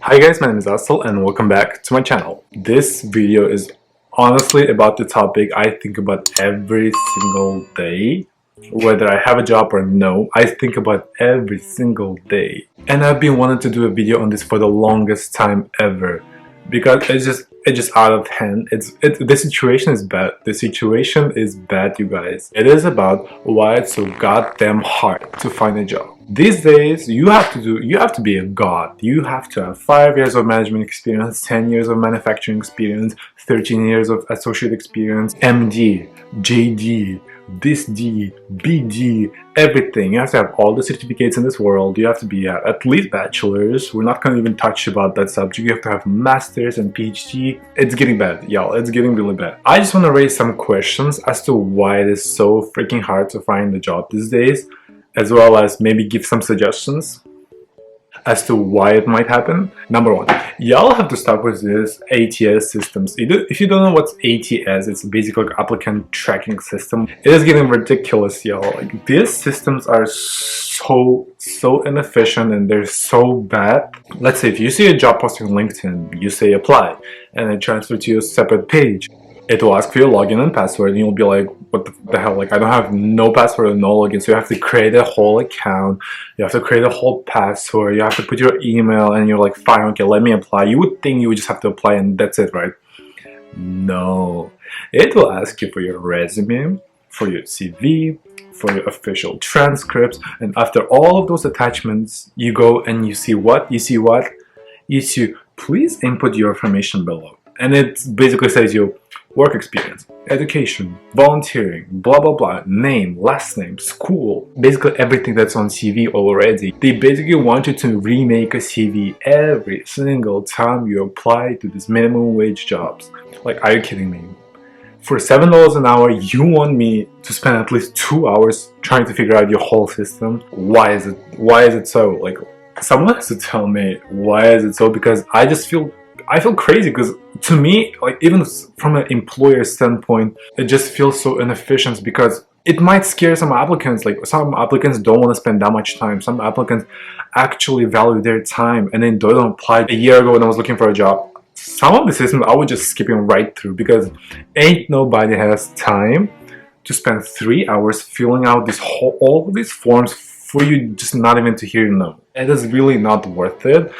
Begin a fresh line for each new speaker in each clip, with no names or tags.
Hi guys, my name is ASSYL and welcome back to my channel. This video is honestly about the topic I think about every single day. Whether I have a job or no, I think about every single day. And I've been wanting to do a video on this for the longest time ever. Because it's just out of hand. The situation is bad. The situation is bad, you guys. It is about why it's so goddamn hard to find a job. These days, you have to be a god. You have to have 5 years of management experience, 10 years of manufacturing experience, 13 years of associate experience, MD, JD, this D, BD, everything. You have to have all the certificates in this world. You have to be at least bachelors. We're not gonna even touch about that subject. You have to have masters and PhD. It's getting bad, y'all. It's getting really bad. I just want to raise some questions as to why it is so freaking hard to find a job these days, as well as maybe give some suggestions as to why it might happen. Number one, y'all have to start with this ATS systems. If you don't know what's ATS, it's basically like applicant tracking system. It is getting ridiculous, y'all. Like, these systems are so inefficient and they're so bad. Let's say if you see a job posting on LinkedIn, you say apply, and it transfers to a separate page. It will ask for your login and password, and you'll be like, what the hell, like I don't have no password or no login. So you have to create a whole account, you have to create a whole password, you have to put your email, and you're like, fine, okay, let me apply. You would think you would just have to apply and that's it, right? No, it will ask you for your resume, for your CV, for your official transcripts, and after all of those attachments, you go and you see what? You see, please input your information below. And it basically says you work experience, education, volunteering, blah blah blah, name, last name, school, basically everything that's on CV already. They basically want you to remake a CV every single time you apply to these minimum wage jobs. Like, are you kidding me? For $7 an hour, you want me to spend at least 2 hours trying to figure out your whole system? Why is it so? Like, someone has to tell me why is it so, because I feel crazy, because to me, like, even from an employer standpoint, it just feels so inefficient, because it might scare some applicants. Like, some applicants don't want to spend that much time. Some applicants actually value their time and then don't apply. A year ago when I was looking for a job, some of the systems I was just skipping right through, because ain't nobody has time to spend 3 hours filling out all of these forms for you just not even to hear no. It is really not worth it.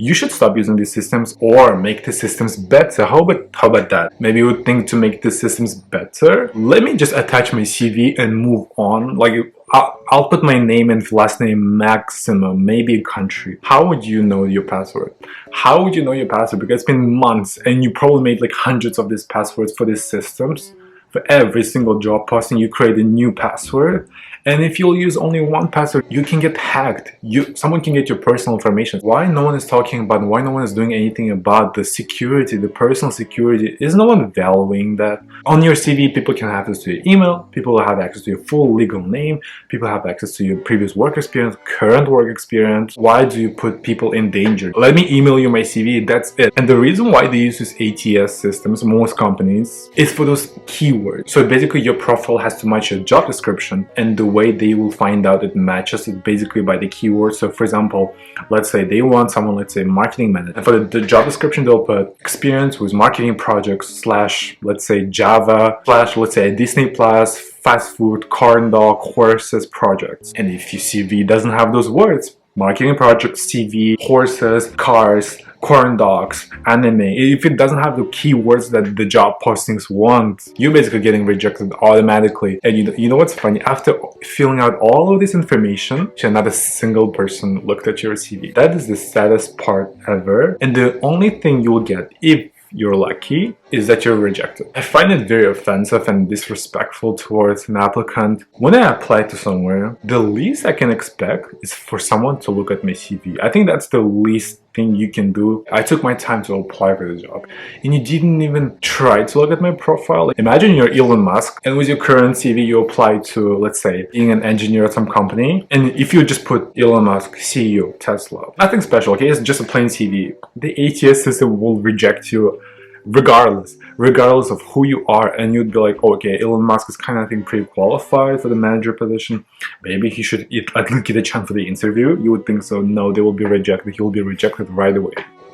You should stop using these systems or make the systems better. How about that? Maybe you would think to make the systems better, let me just attach my CV and move on. Like, I'll put my name and last name maximum, maybe a country. How would you know your password? How would you know your password? Because it's been months and you probably made like hundreds of these passwords for these systems. For every single job posting, you create a new password. And if you'll use only one password, you can get hacked. Someone can get your personal information. Why no one is talking about, why no one is doing anything about the security, the personal security? Is no one valuing that? On your CV, people can have access to your email, people have access to your full legal name, people have access to your previous work experience, current work experience. Why do you put people in danger? Let me email you my CV, that's it. And the reason why they use these ATS systems, most companies, is for those keywords. So basically your profile has to match your job description, and the way they will find out it matches it basically by the keywords. So for example, let's say they want someone, let's say marketing manager, and for the job description they'll put experience with marketing projects / let's say Java / let's say Disney Plus, fast food, corn dog, horses projects. And if your CV doesn't have those words, marketing projects, CV, horses, cars, corn dogs, anime, if it doesn't have the keywords that the job postings want, you're basically getting rejected automatically. And you know what's funny? After filling out all of this information, not a single person looked at your CV. That is the saddest part ever. And the only thing you'll get, if you're lucky, is that you're rejected. I find it very offensive and disrespectful towards an applicant. When I apply to somewhere, the least I can expect is for someone to look at my CV. I think that's the least thing you can do. I took my time to apply for the job, and you didn't even try to look at my profile. Imagine you're Elon Musk, and with your current CV you apply to, let's say, being an engineer at some company, and if you just put Elon Musk, CEO, Tesla, nothing special, okay, it's just a plain CV, the ATS system will reject you regardless of who you are, and you'd be like, oh, okay, Elon Musk is kind of, I think, pretty qualified for the manager position. Maybe he should at least get a chance for the interview. You would think so. No, they will be rejected. He will be rejected right away.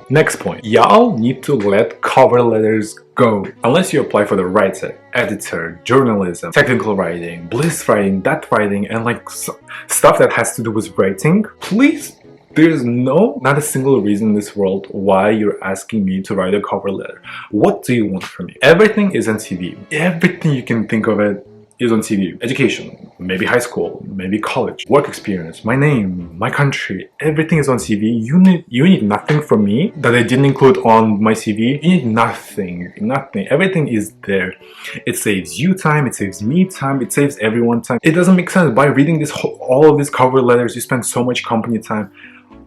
Next point, y'all need to let cover letters go. Unless you apply for the right set, editor, journalism, technical writing, bliss writing, that writing, and like stuff that has to do with writing, please, there's not a single reason in this world why you're asking me to write a cover letter. What do you want from me? Everything is on CV. Everything you can think of it is on CV. Education, maybe high school, maybe college, work experience, my name, my country, everything is on CV. You need nothing from me that I didn't include on my CV. You need nothing. Everything is there. It saves you time, it saves me time, it saves everyone time. It doesn't make sense. By reading all of these cover letters, you spend so much company time.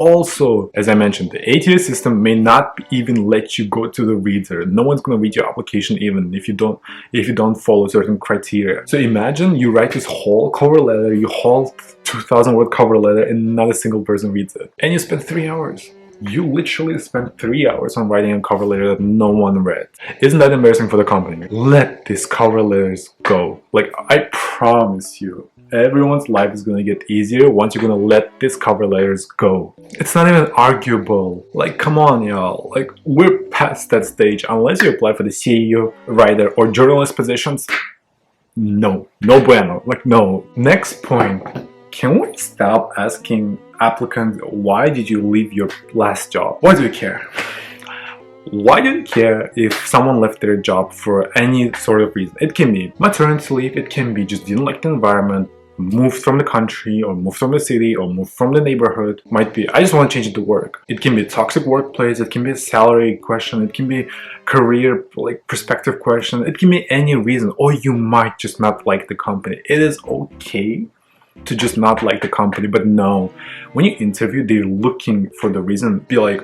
Also, as I mentioned, the ATS system may not even let you go to the reader. No one's gonna read your application even if you don't follow certain criteria. So imagine you write this whole cover letter, you whole 2,000 word cover letter, and not a single person reads it. And you spend 3 hours. You literally spent 3 hours on writing a cover letter that no one read. Isn't that embarrassing for the company? Let these cover letters go. Like, I promise you, everyone's life is gonna get easier once you're gonna let these cover letters go. It's not even arguable. Like, come on, y'all. Like, we're past that stage. Unless you apply for the CEO, writer, or journalist positions, no bueno. Like, no. Next point. Can we stop asking applicants, why did you leave your last job? Why do you care? Why do you care if someone left their job for any sort of reason? It can be maternity leave, it can be just didn't like the environment, moved from the country, or moved from the city, or moved from the neighborhood. Might be, I just want to change it to work. It can be a toxic workplace, it can be a salary question, it can be career, like, perspective question, it can be any reason, or you might just not like the company. It is okay to just not like the company, but no, when you interview, they're looking for the reason. Be like,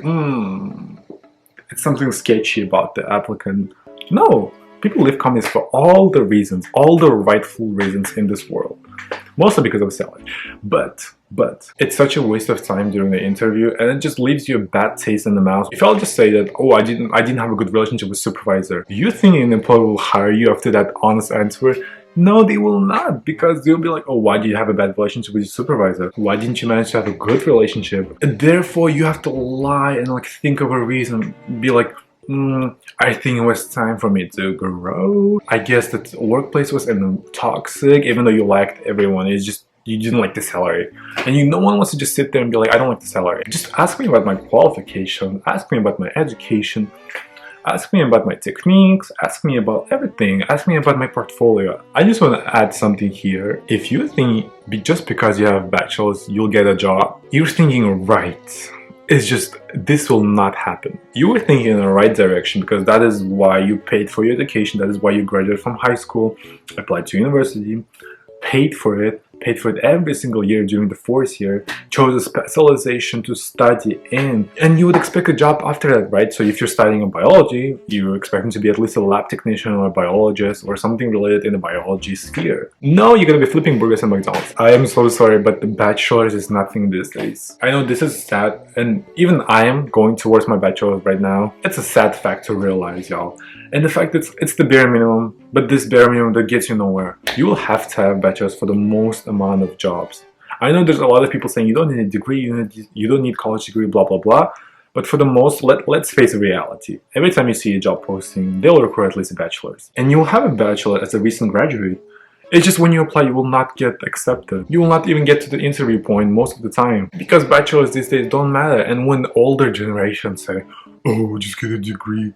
it's something sketchy about the applicant. No, people leave companies for all the reasons, all the rightful reasons in this world, mostly because of salary. But it's such a waste of time during the interview, and it just leaves you a bad taste in the mouth. If I'll just say that, oh, I didn't have a good relationship with supervisor, you think an employer will hire you after that honest answer? No, they will not, because they'll be like, oh, why do you have a bad relationship with your supervisor? Why didn't you manage to have a good relationship? And therefore, you have to lie and like think of a reason. Be like, I think it was time for me to grow. I guess that workplace was toxic, even though you liked everyone. It's just, you didn't like the salary. And no one wants to just sit there and be like, I don't like the salary. Just ask me about my qualification, ask me about my education, ask me about my techniques, ask me about everything, ask me about my portfolio. I just want to add something here. If you think just because you have bachelor's you'll get a job, you're thinking right. It's just, this will not happen. You were thinking in the right direction because that is why you paid for your education, that is why you graduated from high school, applied to university, paid for it every single year during the 4th year, chose a specialization to study in, and you would expect a job after that, right? So if you're studying in biology, you're expecting to be at least a lab technician or a biologist or something related in the biology sphere. No, you're gonna be flipping burgers at McDonald's. I am so sorry, but the bachelor's is nothing these days. I know this is sad, and even I am going towards my bachelor's right now. It's a sad fact to realize, y'all. And the fact that it's the bare minimum, but this bare minimum that gets you nowhere. You will have to have bachelor's for the most amount of jobs. I know there's a lot of people saying you don't need a degree, you don't need college degree, blah blah blah. But for the most, let's face a reality. Every time you see a job posting, they'll require at least a bachelor's. And you will have a bachelor as a recent graduate. It's just when you apply, you will not get accepted. You will not even get to the interview point most of the time. Because bachelors these days don't matter. And when older generations say, oh, just get a degree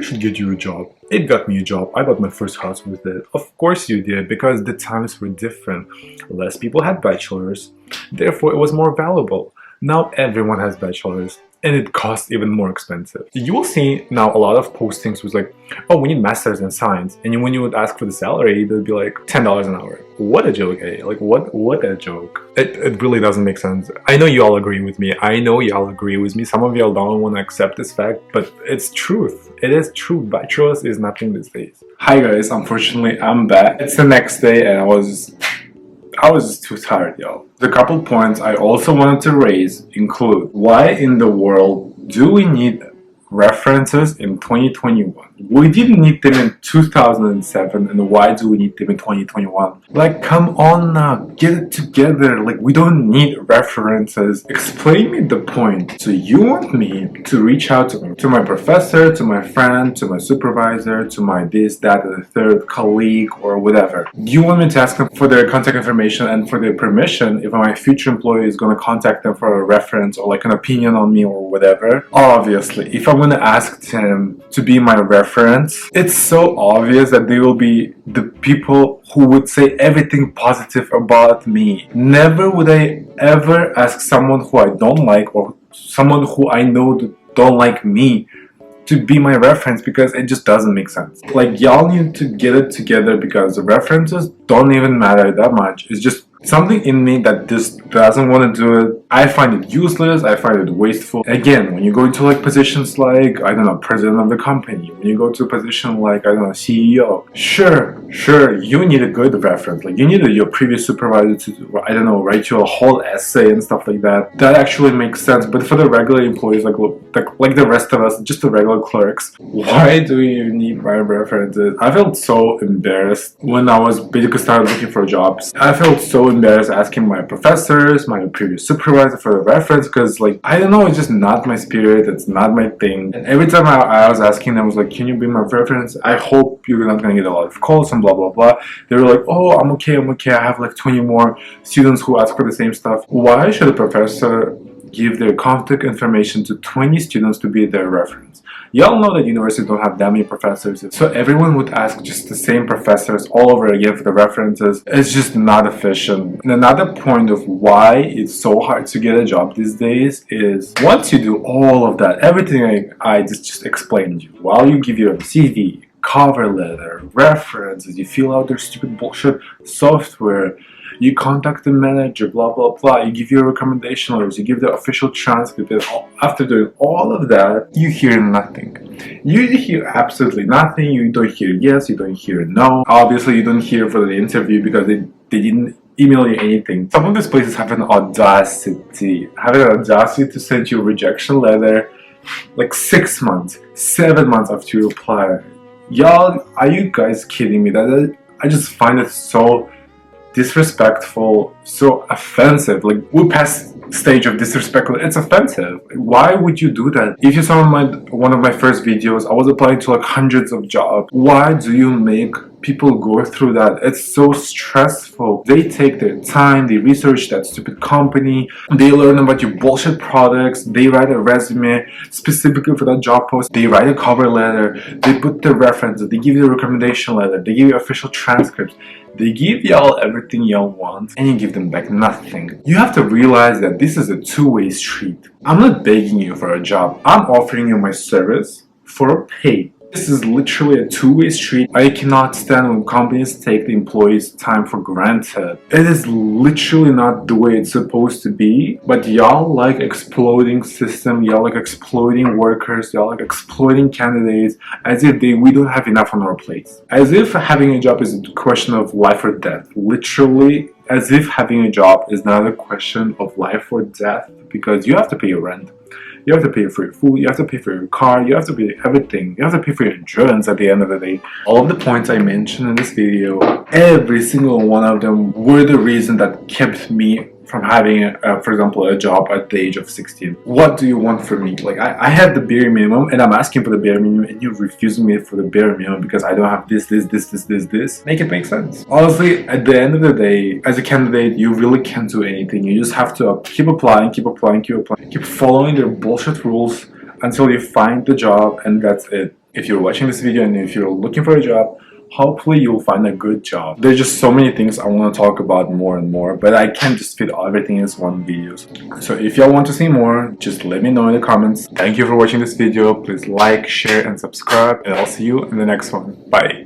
should get you a job. It got me a job. I bought my first house with it. Of course you did, because the times were different. Less people had bachelors, therefore it was more valuable. Now everyone has bachelors, and it costs even more expensive. You will see now a lot of postings was like, oh, we need masters in science, and when you would ask for the salary, they'd be like $10 an hour. What a joke, eh? Like, what a joke. It really doesn't make sense. I know you all agree with me. Some of y'all don't want to accept this fact, but it's truth. It is true. Bachelor's is nothing these days. Hi guys, unfortunately I'm back. It's the next day and I was just too tired, y'all. The couple points I also wanted to raise include, why in the world do we need references in 2021? We didn't need them in 2007, and why do we need them in 2021? Like, come on now, get it together. Like, we don't need references. Explain me the point. So you want me to reach out to my professor, to my friend, to my supervisor, to my this, that, and the third colleague, or whatever. You want me to ask them for their contact information and for their permission if my future employee is going to contact them for a reference or like an opinion on me or whatever? Obviously, if I'm going to ask them to be my reference, it's so obvious that they will be the people who would say everything positive about me. Never would I ever ask someone who I don't like or someone who I know don't like me to be my reference, because it just doesn't make sense. Like, y'all need to get it together, because the references don't even matter that much. It's just something in me that just doesn't want to do it. I find it useless, I find it wasteful. Again, when you go into like positions like, I don't know, president of the company, when you go to a position like, I don't know, CEO, sure, you need a good reference. Like, you need your previous supervisor to, I don't know, write you a whole essay and stuff like that. That actually makes sense. But for the regular employees, like the rest of us, just the regular clerks, why do you need my references? I felt so embarrassed when I was basically started looking for jobs. I felt so embarrassed asking my professors, my previous supervisor for a reference, because like, I don't know, it's just not my spirit, it's not my thing. And every time I was asking them, I was like, can you be my reference? I hope you're not gonna get a lot of calls and blah blah blah. They were like, oh, I'm okay, I have like 20 more students who ask for the same stuff. Why should a professor give their contact information to 20 students to be their reference? Y'all know that universities don't have that many professors, so everyone would ask just the same professors all over again for the references. It's just not efficient. And another point of why it's so hard to get a job these days is, once you do all of that, everything I just explained to you, while you give your CV, cover letter, references, you fill out their stupid bullshit software, you contact the manager, blah blah blah, you give your recommendation letters, you give the official transcript, and after doing all of that, you hear nothing. You hear absolutely nothing. You don't hear yes, you don't hear no. Obviously, you don't hear for the interview because they didn't email you anything. Some of these places have an audacity to send you a rejection letter like 6 months, 7 months after you apply. Y'all, are you guys kidding me? I just find it so disrespectful, so offensive. Like, we're past stage of disrespectful, it's offensive. Why would you do that? If you saw one of my first videos, I was applying to like hundreds of jobs. Why do you make people go through that? It's so stressful. They take their time, they research that stupid company, they learn about your bullshit products, they write a resume specifically for that job post, they write a cover letter, they put the references, they give you a recommendation letter, they give you official transcripts, they give y'all everything y'all want, and you give them back nothing. You have to realize that this is a two-way street. I'm not begging you for a job, I'm offering you my service for a pay. This is literally a two-way street. I cannot stand when companies take the employees' time for granted. It is literally not the way it's supposed to be, but y'all like exploiting system, y'all like exploiting workers, y'all like exploiting candidates as if we don't have enough on our plates. As if having a job is a question of life or death. Literally, as if having a job is not a question of life or death, because you have to pay your rent. You have to pay for your food, you have to pay for your car, you have to pay everything. You have to pay for your insurance at the end of the day. All of the points I mentioned in this video, every single one of them were the reason that kept me from having, for example, a job at the age of 16. What do you want from me? Like, I have the bare minimum, and I'm asking for the bare minimum, and you're refusing me for the bare minimum because I don't have this. Make it make sense. Honestly, at the end of the day, as a candidate, you really can't do anything. You just have to keep applying, keep following their bullshit rules until you find the job, and that's it. If you're watching this video and if you're looking for a job, hopefully you'll find a good job. There's just so many things I want to talk about more and more, but I can't just fit everything in this one video. So if y'all want to see more, just let me know in the comments. Thank you for watching this video. Please like, share, and subscribe, and I'll see you in the next one. Bye.